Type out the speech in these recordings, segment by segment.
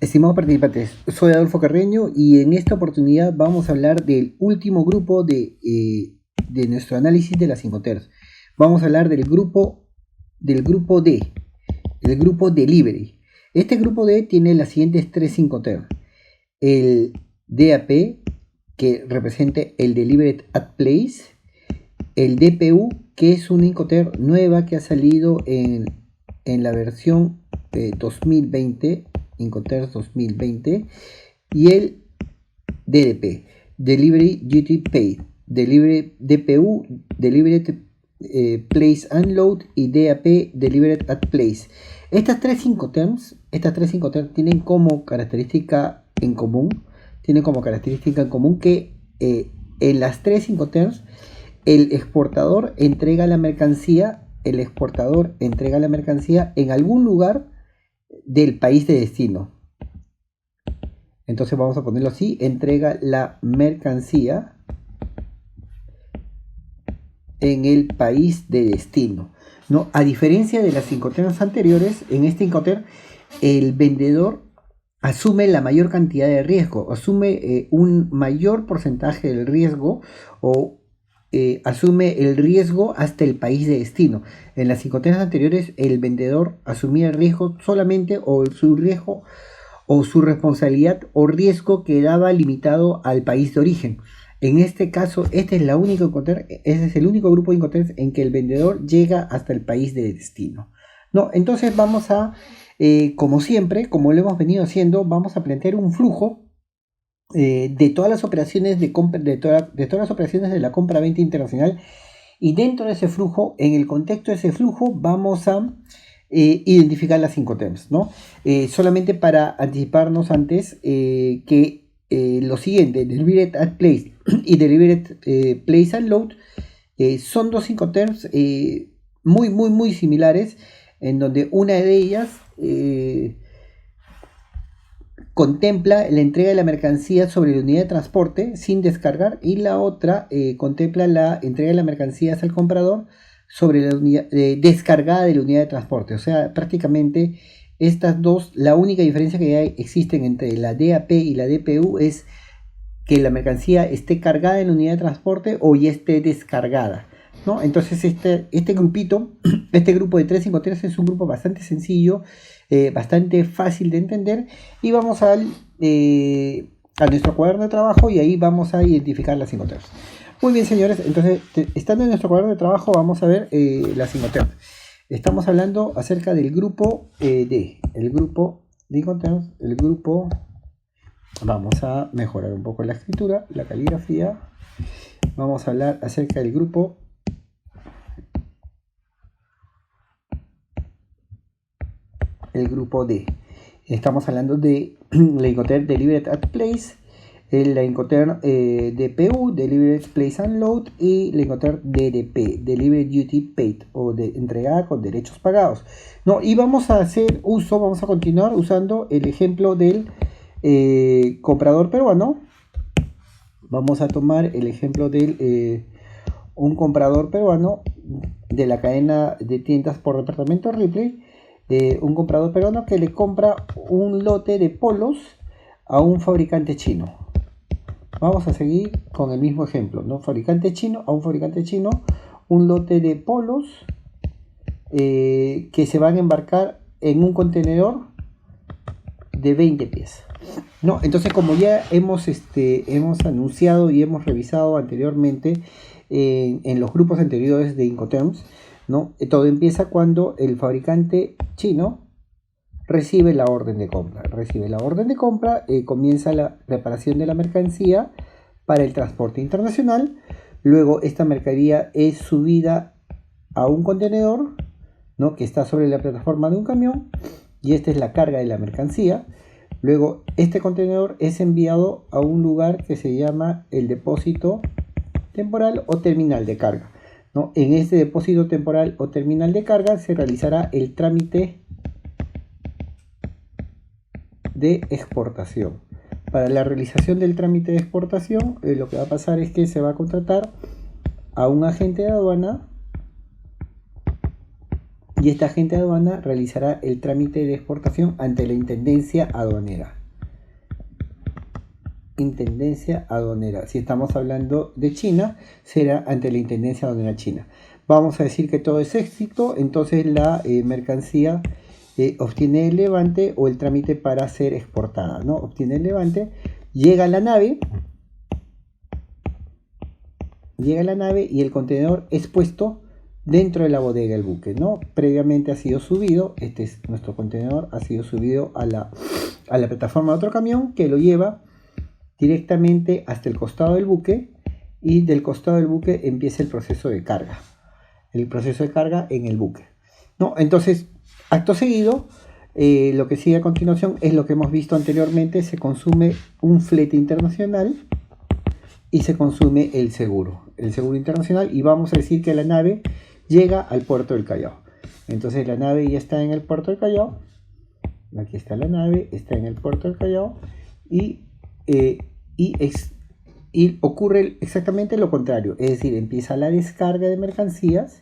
Estimados participantes, soy Adolfo Carreño y en esta oportunidad vamos a hablar del último grupo de nuestro análisis de las Incoterms. Vamos a hablar del grupo D, el grupo Delivery. Este grupo D tiene las siguientes tres Incoterms. El DAP, que representa el Delivered at Place. El DPU, que es una Incoterm nueva que ha salido en la versión 2020. Incoterms 2020, y el DDP, Delivery Duty Paid, Delivery DPU, Delivered Place Unload, y DAP, Delivered at Place. Estas tres Incoterms tienen como característica en común, que en las tres Incoterms el exportador entrega la mercancía en algún lugar del país de destino. Entonces vamos a ponerlo así: entrega la mercancía en el país de destino, ¿no? A diferencia de las Incoterms anteriores, en este Incoterm el vendedor asume la mayor cantidad de riesgo, asume un mayor porcentaje del riesgo, o asume el riesgo hasta el país de destino. En las Incoterms anteriores el vendedor asumía el riesgo solamente, o su riesgo o su responsabilidad o riesgo quedaba limitado al país de origen. En este caso, este es el único grupo de Incoterms en que el vendedor llega hasta el país de destino, ¿no? Entonces vamos a, como siempre, como lo hemos venido haciendo, vamos a plantear un flujo de todas las operaciones de compra, de todas las operaciones de la compra-venta internacional, y dentro de ese flujo, en el contexto de ese flujo, vamos a identificar las Incoterms, ¿no? Solamente para anticiparnos antes, que lo siguiente, Delivered at Place y Delivered Place Unload, son dos Incoterms muy similares, en donde una de ellas contempla la entrega de la mercancía sobre la unidad de transporte sin descargar, y la otra contempla la entrega de la mercancía al comprador sobre la unidad descargada de la unidad de transporte. O sea, prácticamente estas dos, la única diferencia que existen entre la DAP y la DPU es que la mercancía esté cargada en la unidad de transporte o ya esté descargada, ¿no? Entonces este grupo de 3 Incoterms es un grupo bastante sencillo, bastante fácil de entender, y vamos a nuestro cuaderno de trabajo, y ahí vamos a identificar las Incoterms. Muy bien, señores, entonces estando en nuestro cuaderno de trabajo vamos a ver las Incoterms. Estamos hablando acerca del grupo el grupo de Incoterms, vamos a mejorar un poco la escritura, la caligrafía. Vamos a hablar acerca del grupo D. Estamos hablando de la Incoterm Delivered at Place, la Incoterm DPU, Delivered Place Unload, y la Incoterm DDP, Delivered Duty Paid, o de entregada con derechos pagados, ¿no? Y vamos a continuar usando el ejemplo del comprador peruano. Vamos a tomar el ejemplo de un comprador peruano de la cadena de tiendas por departamento Ripley, un comprador peruano que le compra un lote de polos a un fabricante chino. Vamos a seguir con el mismo ejemplo, ¿no? A un fabricante chino, un lote de polos que se van a embarcar en un contenedor de 20 pies, ¿no? Entonces, como ya hemos anunciado y hemos revisado anteriormente en los grupos anteriores de Incoterms, ¿no? Todo empieza cuando el fabricante chino recibe la orden de compra. Comienza la preparación de la mercancía para el transporte internacional. Luego esta mercadería es subida a un contenedor, ¿no? Que está sobre la plataforma de un camión, y esta es la carga de la mercancía. Luego este contenedor es enviado a un lugar que se llama el depósito temporal o terminal de carga, ¿no? En este depósito temporal o terminal de carga se realizará el trámite de exportación. Para la realización del trámite de exportación, lo que va a pasar es que se va a contratar a un agente de aduana y este agente de aduana realizará el trámite de exportación ante la Intendencia Aduanera. Intendencia Aduanera. Si estamos hablando de China, será ante la Intendencia Aduanera China. Vamos a decir que todo es éxito, entonces la mercancía obtiene el levante o el trámite para ser exportada, ¿no? Obtiene el levante, llega a la nave y el contenedor es puesto dentro de la bodega del buque, ¿no? Previamente ha sido subido, este es nuestro contenedor, ha sido subido a la plataforma de otro camión que lo lleva directamente hasta el costado del buque, y del costado del buque empieza el proceso de carga. El proceso de carga en el buque, ¿no? Entonces, acto seguido, lo que sigue a continuación es lo que hemos visto anteriormente: se consume un flete internacional y se consume el seguro internacional, y vamos a decir que la nave llega al puerto del Callao. Entonces la nave ya está en el puerto del Callao, aquí está la nave, está en el puerto del Callao, y ocurre exactamente lo contrario, es decir, empieza la descarga de mercancías,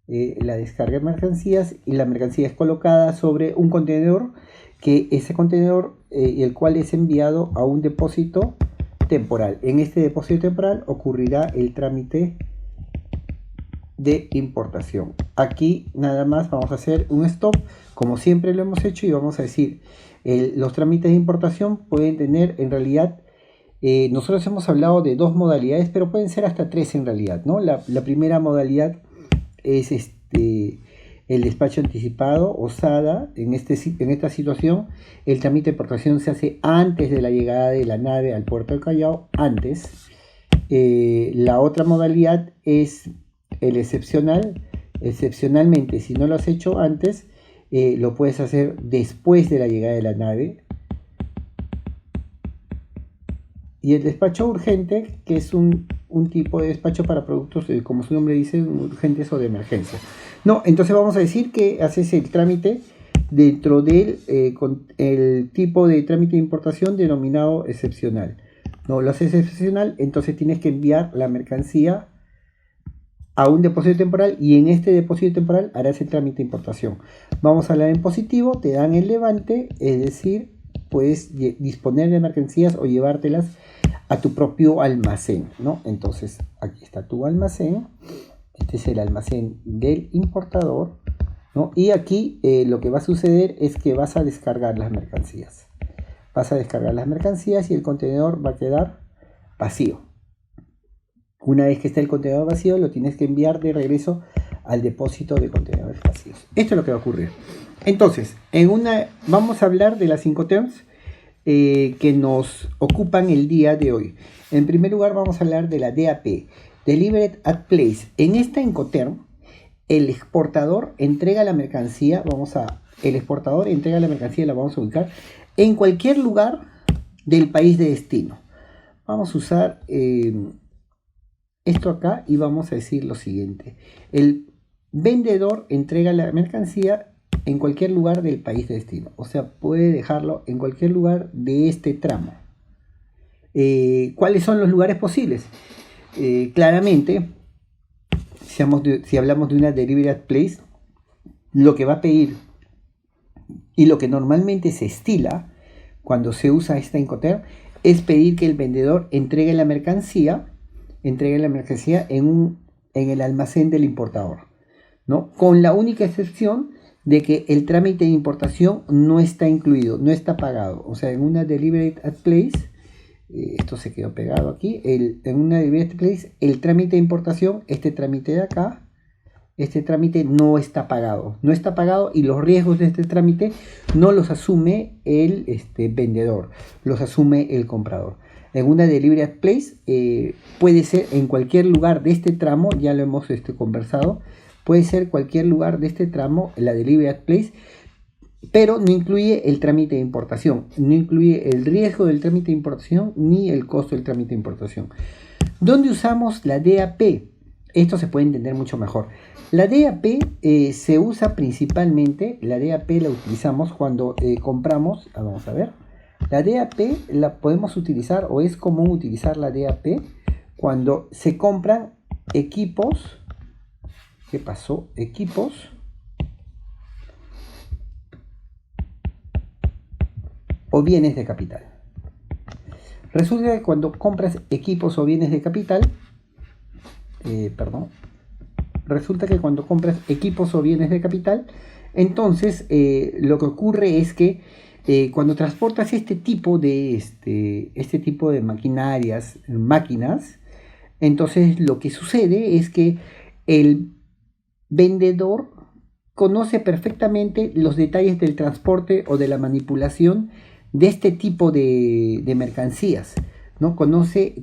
y la mercancía es colocada sobre un contenedor, que ese contenedor el cual es enviado a un depósito temporal. En este depósito temporal ocurrirá el trámite de importación. Aquí nada más vamos a hacer un stop, como siempre lo hemos hecho, y vamos a decir, los trámites de importación pueden tener, en realidad, nosotros hemos hablado de 2 modalidades, pero pueden ser hasta 3 en realidad, ¿no? La primera modalidad es el despacho anticipado o SADA. En esta situación, el trámite de importación se hace antes de la llegada de la nave al puerto del Callao, antes. La otra modalidad es el excepcional. Excepcionalmente, si no lo has hecho antes, lo puedes hacer después de la llegada de la nave. Y el despacho urgente, que es un tipo de despacho para productos, como su nombre dice, urgentes o de emergencia. No, entonces vamos a decir que haces el trámite dentro del el tipo de trámite de importación denominado excepcional. No, lo haces excepcional, entonces tienes que enviar la mercancía a un depósito temporal, y en este depósito temporal harás el trámite de importación. Vamos a hablar en positivo: te dan el levante, es decir, puedes disponer de mercancías o llevártelas a tu propio almacén, ¿no? Entonces, aquí está tu almacén, este es el almacén del importador, ¿no? Y aquí lo que va a suceder es que vas a descargar las mercancías. Y el contenedor va a quedar vacío. Una vez que esté el contenedor vacío, lo tienes que enviar de regreso al depósito de contenedores vacíos. Esto es lo que va a ocurrir. Entonces, vamos a hablar de las Incoterms que nos ocupan el día de hoy. En primer lugar, vamos a hablar de la DAP, Delivered at Place. En esta Incoterm, el exportador entrega la mercancía, la vamos a ubicar en cualquier lugar del país de destino. Vamos a usar esto acá y vamos a decir lo siguiente: el vendedor entrega la mercancía en cualquier lugar del país de destino, o sea, puede dejarlo en cualquier lugar de este tramo. ¿Cuáles son los lugares posibles? Claramente, si hablamos de una delivery at place, lo que va a pedir y lo que normalmente se estila cuando se usa esta Incoterm es pedir que el vendedor entregue la mercancía en el almacén del importador, ¿no? Con la única excepción de que el trámite de importación no está incluido, no está pagado. O sea, en una delivery at place, esto se quedó pegado aquí, en una delivery at place, el trámite de importación, este trámite de acá, este trámite no está pagado, y los riesgos de este trámite no los asume el vendedor, los asume el comprador. En una delivery at place puede ser en cualquier lugar de este tramo, ya lo hemos conversado, puede ser cualquier lugar de este tramo, la delivery at place, pero no incluye el trámite de importación, no incluye el riesgo del trámite de importación ni el costo del trámite de importación. ¿Dónde usamos la DAP? Esto se puede entender mucho mejor. La DAP se usa principalmente, la DAP la utilizamos cuando compramos, vamos a ver, la DAP la podemos utilizar, o es común utilizar la DAP cuando se compran equipos. ¿Qué pasó? Equipos o bienes de capital. Resulta que cuando compras equipos o bienes de capital, entonces lo que ocurre es que cuando transportas este tipo de máquinas, entonces lo que sucede es que el vendedor conoce perfectamente los detalles del transporte o de la manipulación de este tipo de mercancías, ¿no?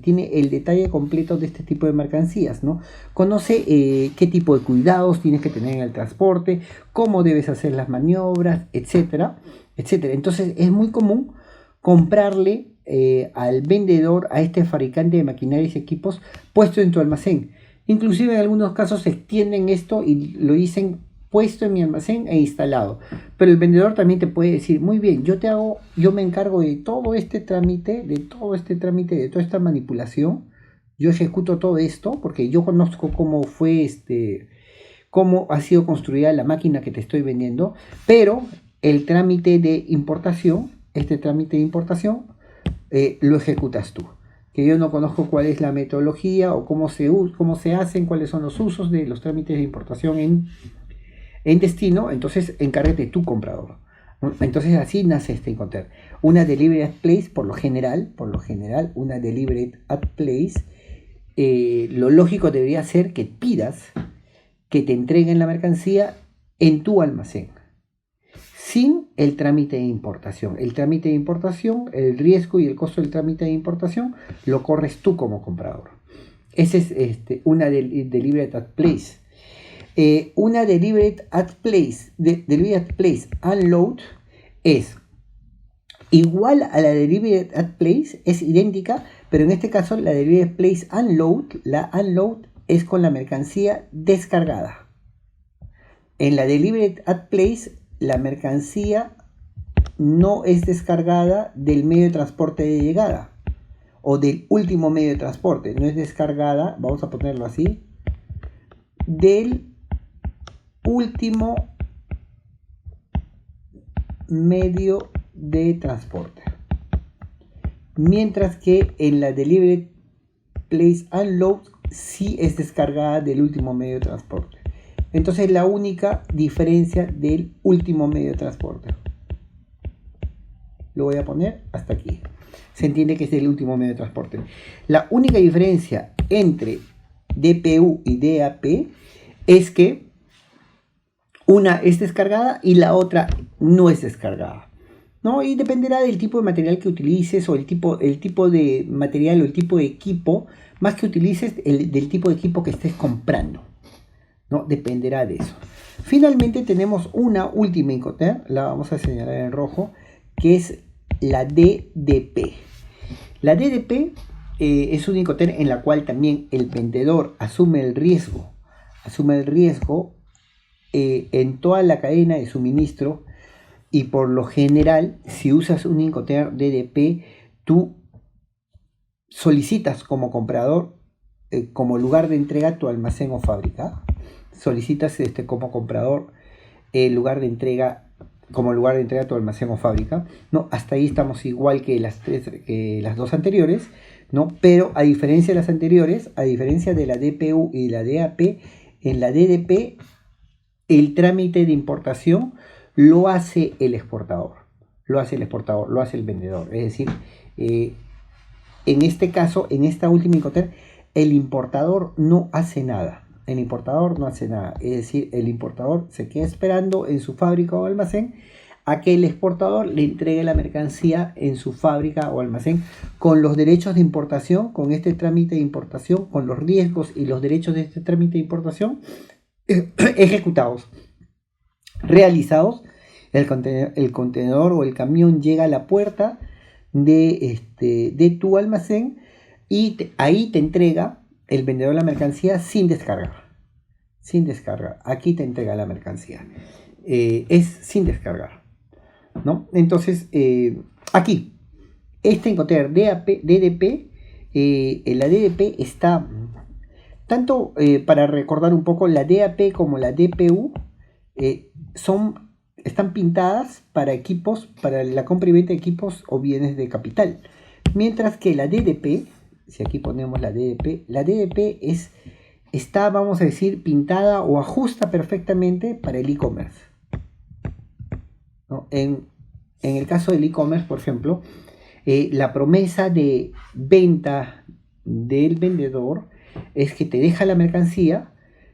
Tiene el detalle completo de este tipo de mercancías, ¿no? Conoce qué tipo de cuidados tienes que tener en el transporte, cómo debes hacer las maniobras, etcétera, etcétera. Entonces es muy común comprarle al vendedor, a este fabricante de maquinarias y equipos, puesto en tu almacén. Inclusive en algunos casos se extienden esto y lo dicen puesto en mi almacén e instalado. Pero el vendedor también te puede decir, muy bien, yo me encargo de todo este trámite, de toda esta manipulación. Yo ejecuto todo esto porque yo conozco cómo ha sido construida la máquina que te estoy vendiendo, pero el trámite de importación, lo ejecutas tú. Que yo no conozco cuál es la metodología o cómo se hacen, cuáles son los usos de los trámites de importación en destino, entonces encárgate tú, comprador, ¿no? Entonces así nace este Incoterm. Una Delivery at Place, por lo general, una Delivery at Place, lo lógico debería ser que pidas que te entreguen la mercancía en tu almacén, sin el trámite de importación. El trámite de importación, el riesgo y el costo del trámite de importación, lo corres tú como comprador. Esa es una Delivery at Place. Una Delivery at Place Unload es igual a la Delivery at Place, es idéntica, pero en este caso la Delivery at Place Unload es con la mercancía descargada. En la Delivery at Place la mercancía no es descargada del medio de transporte de llegada o del último medio de transporte, no es descargada, vamos a ponerlo así, del último medio de transporte, mientras que en la Delivery Place Unload sí es descargada del último medio de transporte. Entonces la única diferencia del último medio de transporte, lo voy a poner hasta aquí, se entiende que es del último medio de transporte. La única diferencia entre DPU y DAP es que una es descargada y la otra no es descargada, ¿no? Y dependerá del tipo de material que utilices o el tipo de material o el tipo de equipo, más que utilices del tipo de equipo que estés comprando, ¿no? Dependerá de eso. Finalmente tenemos una última Incoterm, la vamos a señalar en rojo, que es la DDP. La DDP es una Incoterm en la cual también el vendedor asume el riesgo en toda la cadena de suministro, y por lo general, si usas un Incoterm DDP, tú solicitas como comprador, como lugar de entrega, tu almacén o fábrica. Solicitas como comprador lugar de entrega tu almacén o fábrica, ¿no? Hasta ahí estamos igual que las dos anteriores, ¿no? Pero a diferencia de las anteriores, a diferencia de la DPU y la DAP, en la DDP el trámite de importación lo hace el exportador, lo hace el vendedor. Es decir, en este caso, en esta última Incoterm, el importador no hace nada. Es decir, el importador se queda esperando en su fábrica o almacén a que el exportador le entregue la mercancía en su fábrica o almacén con los derechos de importación, con este trámite de importación, con los riesgos y los derechos de este trámite de importación ejecutados, realizados. El contenedor o el camión llega a la puerta de tu almacén y ahí te entrega el vendedor la mercancía sin descargar. Aquí te entrega la mercancía. Es sin descargar, ¿no? Entonces, aquí, este Incoterm DDP, la DDP está, tanto para recordar un poco, la DAP como la DPU son están pintadas para equipos, para la compra y venta de equipos o bienes de capital. Mientras que la DDP, si aquí ponemos la DDP está, vamos a decir, pintada o ajusta perfectamente para el e-commerce, ¿no? En el caso del e-commerce, por ejemplo, la promesa de venta del vendedor es que te deja la mercancía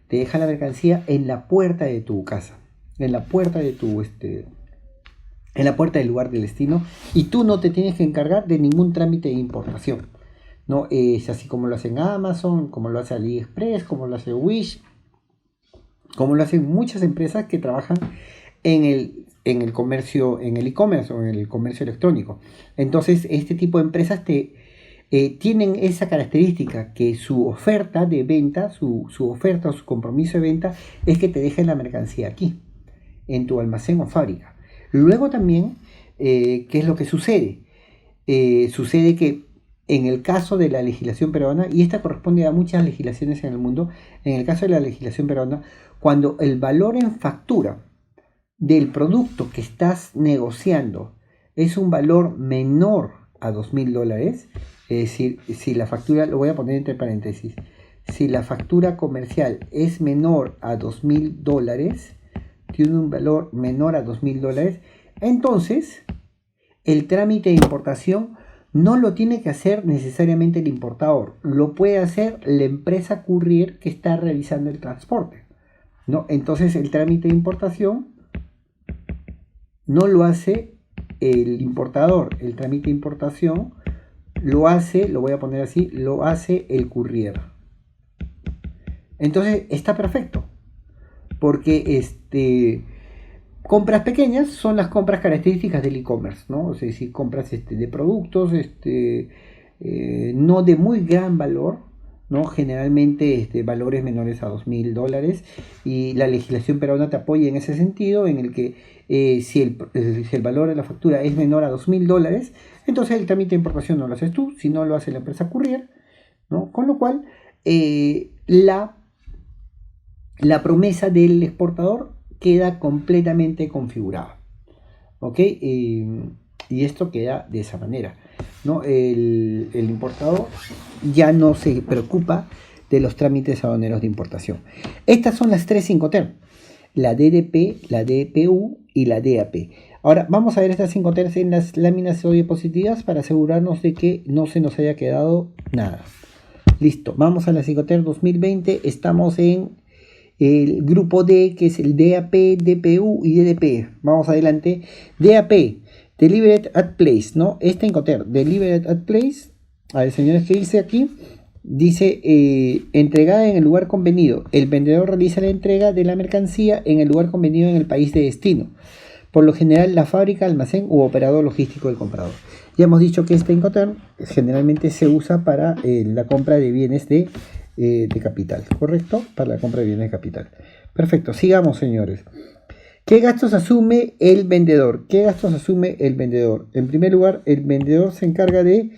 en la puerta de tu casa, en la puerta de en la puerta del lugar del destino, y tú no te tienes que encargar de ningún trámite de importación, ¿no? Es así como lo hacen Amazon, como lo hace AliExpress, como lo hace Wish, como lo hacen muchas empresas que trabajan en el comercio, en el e-commerce o en el comercio electrónico. Entonces, este tipo de empresas tienen esa característica, que su oferta de venta, su oferta o su compromiso de venta es que te dejen la mercancía aquí, en tu almacén o fábrica. Luego también, ¿qué es lo que sucede? Sucede que en el caso de la legislación peruana, y esta corresponde a muchas legislaciones en el mundo, en el caso de la legislación peruana, cuando el valor en factura del producto que estás negociando es un valor menor a $2.000, es decir, si la factura, lo voy a poner entre paréntesis, si la factura comercial es menor a $2.000, tiene un valor menor a $2.000, entonces el trámite de importación no lo tiene que hacer necesariamente el importador, lo puede hacer la empresa courier que está realizando el transporte, ¿no? Entonces el trámite de importación no lo hace el importador, el trámite de importación lo hace, lo voy a poner así, lo hace el courier. Entonces está perfecto, porque compras pequeñas son las compras características del e-commerce, ¿no? O sea, si compras de productos no de muy gran valor, ¿no? Generalmente valores menores a $2.000, y la legislación peruana te apoya en ese sentido, en el que si el valor de la factura es menor a $2.000, entonces el trámite de importación no lo haces tú, sino lo hace la empresa courier, ¿no? Con lo cual la promesa del exportador queda completamente configurada, ¿ok? Y esto queda de esa manera, ¿no? El importador ya no se preocupa de los trámites aduaneros de importación. Estas son las tres Incoterm: la DDP, la DPU y la DAP. Ahora vamos a ver estas Incoterm en las láminas o diapositivas para asegurarnos de que no se nos haya quedado nada. Listo, vamos a la Incoterm 2020. Estamos en el grupo D, que es el DAP, DPU y DDP. Vamos adelante. DAP, Delivered at Place, ¿no? Esta Incoterm, Delivered at Place. A ver, señores, ¿qué dice aquí? Dice, entregada en el lugar convenido. El vendedor realiza la entrega de la mercancía en el lugar convenido en el país de destino. Por lo general, la fábrica, almacén u operador logístico del comprador. Ya hemos dicho que esta Incoterm generalmente se usa para la compra de bienes de capital, ¿correcto? Para la compra de bienes de capital. Perfecto, sigamos, señores. ¿Qué gastos asume el vendedor? ¿Qué gastos asume el vendedor? En primer lugar, el vendedor se encarga de,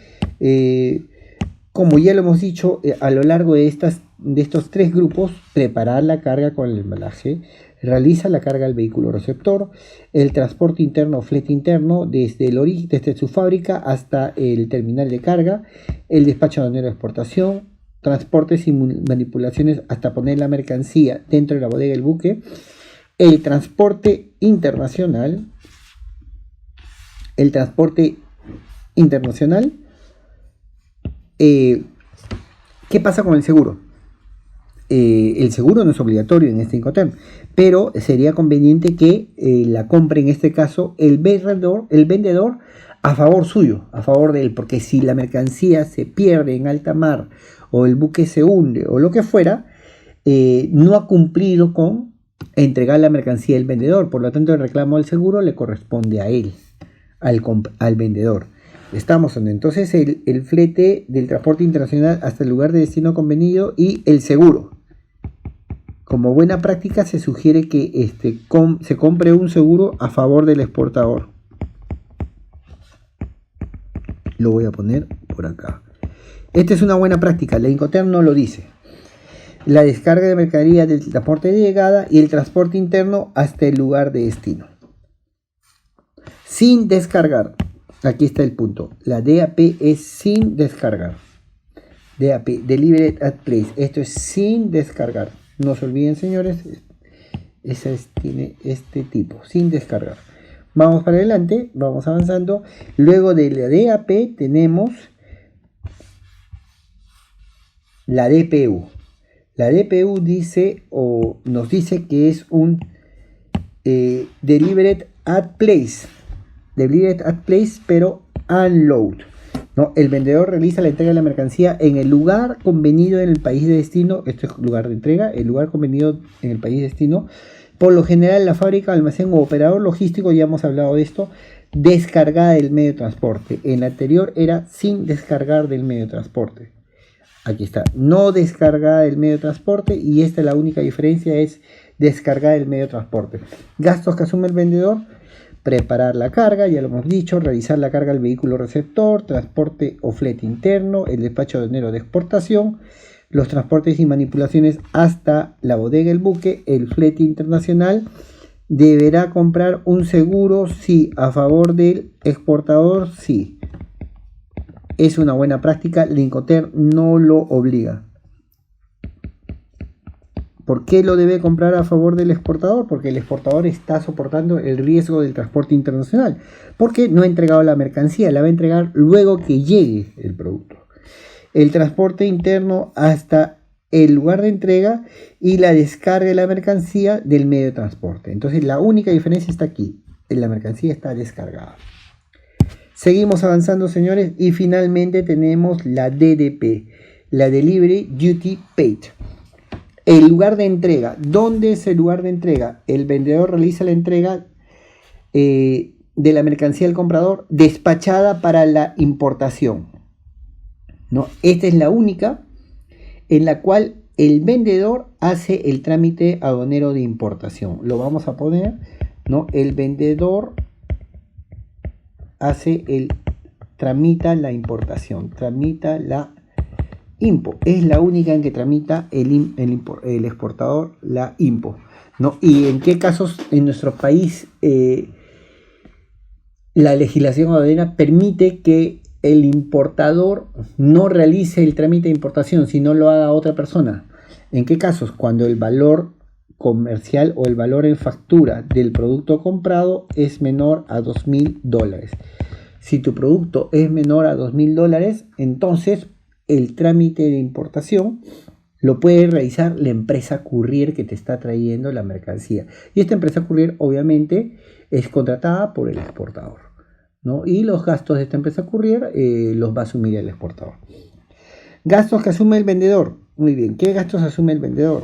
como ya lo hemos dicho, a lo largo de estos tres grupos, preparar la carga con el embalaje, realiza la carga al vehículo receptor, el transporte interno o flete interno desde su fábrica hasta el terminal de carga, el despacho aduanero de exportación, transportes y manipulaciones hasta poner la mercancía dentro de la bodega del buque, el transporte internacional, ¿qué pasa con el seguro? El seguro no es obligatorio en este Incoterm, pero sería conveniente que la compre, en este caso, el vendedor a favor suyo, a favor de él, porque si la mercancía se pierde en alta mar o el buque se hunde o lo que fuera, no ha cumplido con entregar la mercancía del vendedor. Por lo tanto, el reclamo del seguro le corresponde a él, al vendedor. Entonces el flete del transporte internacional hasta el lugar de destino convenido y el seguro. Como buena práctica se sugiere que se compre un seguro a favor del exportador. Lo voy a poner por acá. Esta es una buena práctica, la Incoterm no lo dice. La descarga de mercadería del transporte de llegada y el transporte interno hasta el lugar de destino. sin descargar. Aquí está el punto. La DAP es sin descargar. DAP, Delivered at Place. Esto es sin descargar. No se olviden, señores. Tiene este tipo, sin descargar. Vamos para adelante, vamos avanzando. Luego de la DAP tenemos la DPU. La DPU dice o nos dice que es un Delivered at Place. Delivered at Place, pero unload. ¿No? El vendedor realiza la entrega de la mercancía en el lugar convenido en el país de destino. Esto es lugar de entrega, el lugar convenido en el país de destino. Por lo general, la fábrica, almacén o operador logístico, ya hemos hablado de esto, descargada del medio de transporte. En la anterior era sin descargar del medio de transporte. Aquí está, no descargada del medio de transporte, y esta es la única diferencia, es descargada del medio de transporte. Gastos que asume el vendedor: preparar la carga, ya lo hemos dicho, realizar la carga al vehículo receptor, transporte o flete interno, el despacho aduanero de exportación, los transportes y manipulaciones hasta la bodega del buque, el flete internacional. Deberá comprar un seguro, sí, a favor del exportador, sí. Es una buena práctica, la Incoterm no lo obliga. ¿Por qué lo debe comprar a favor del exportador? Porque el exportador está soportando el riesgo del transporte internacional. Porque no ha entregado la mercancía, la va a entregar luego que llegue el producto. El transporte interno hasta el lugar de entrega y la descarga de la mercancía del medio de transporte. Entonces la única diferencia está aquí. La mercancía está descargada. Seguimos avanzando, señores, y finalmente tenemos la DDP, la Delivery Duty Paid. El lugar de entrega. ¿Dónde es el lugar de entrega? El vendedor realiza la entrega de la mercancía al comprador despachada para la importación. ¿No? Esta es la única en la cual el vendedor hace el trámite aduanero de importación. Lo vamos a poner, ¿no? El vendedor tramita la importación, tramita la IMPO. Es la única en que tramita el exportador la IMPO, ¿no? Y en qué casos en nuestro país la legislación aduanera permite que el importador no realice el trámite de importación, sino lo haga otra persona. ¿En qué casos? Cuando el valor comercial o el valor en factura del producto comprado es menor a $2.000. Si tu producto es menor a $2.000, entonces el trámite de importación lo puede realizar la empresa courier que te está trayendo la mercancía. Y esta empresa courier obviamente es contratada por el exportador, ¿no? Y los gastos de esta empresa courier los va a asumir el exportador. Gastos que asume el vendedor. Muy bien, ¿qué gastos asume el vendedor?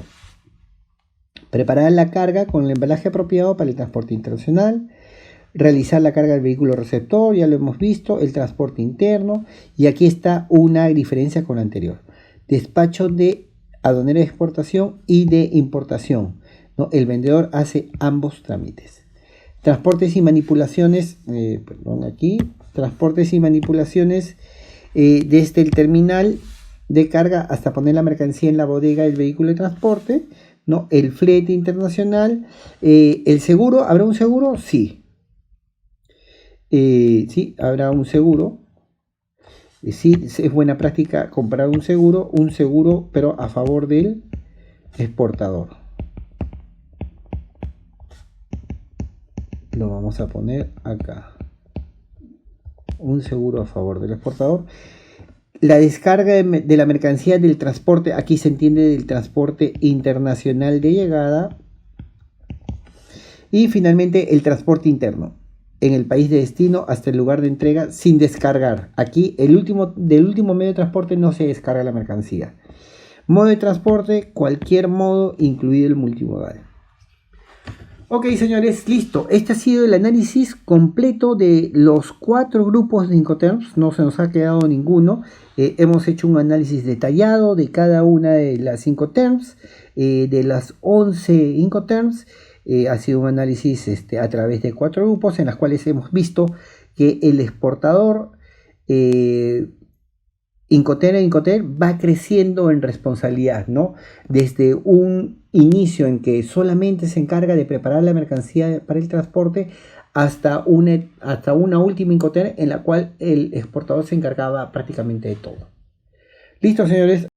Preparar la carga con el embalaje apropiado para el transporte internacional, realizar la carga del vehículo receptor, ya lo hemos visto, el transporte interno, y aquí está una diferencia con la anterior. Despacho de aduanero de exportación y de importación, ¿no? El vendedor hace ambos trámites. Transportes y manipulaciones, transportes y manipulaciones desde el terminal de carga hasta poner la mercancía en la bodega del vehículo de transporte, ¿no? El flete internacional, el seguro. ¿Habrá un seguro? Sí. Sí, habrá un seguro. Sí, es buena práctica comprar un seguro, pero a favor del exportador. Lo vamos a poner acá. Un seguro a favor del exportador. La descarga de la mercancía del transporte, aquí se entiende del transporte internacional de llegada. Y finalmente el transporte interno en el país de destino hasta el lugar de entrega sin descargar. Aquí del último medio de transporte no se descarga la mercancía. Modo de transporte, cualquier modo, incluido el multimodal. Ok, señores, listo. Este ha sido el análisis completo de los 4 grupos de Incoterms. No se nos ha quedado ninguno. Hemos hecho un análisis detallado de cada una de las Incoterms, de las 11 Incoterms. Ha sido un análisis a través de 4 grupos en las cuales hemos visto que el exportador Incoterm va creciendo en responsabilidad, ¿no? Desde un inicio en que solamente se encarga de preparar la mercancía para el transporte hasta una última Incoterm en la cual el exportador se encargaba prácticamente de todo. Listo, señores.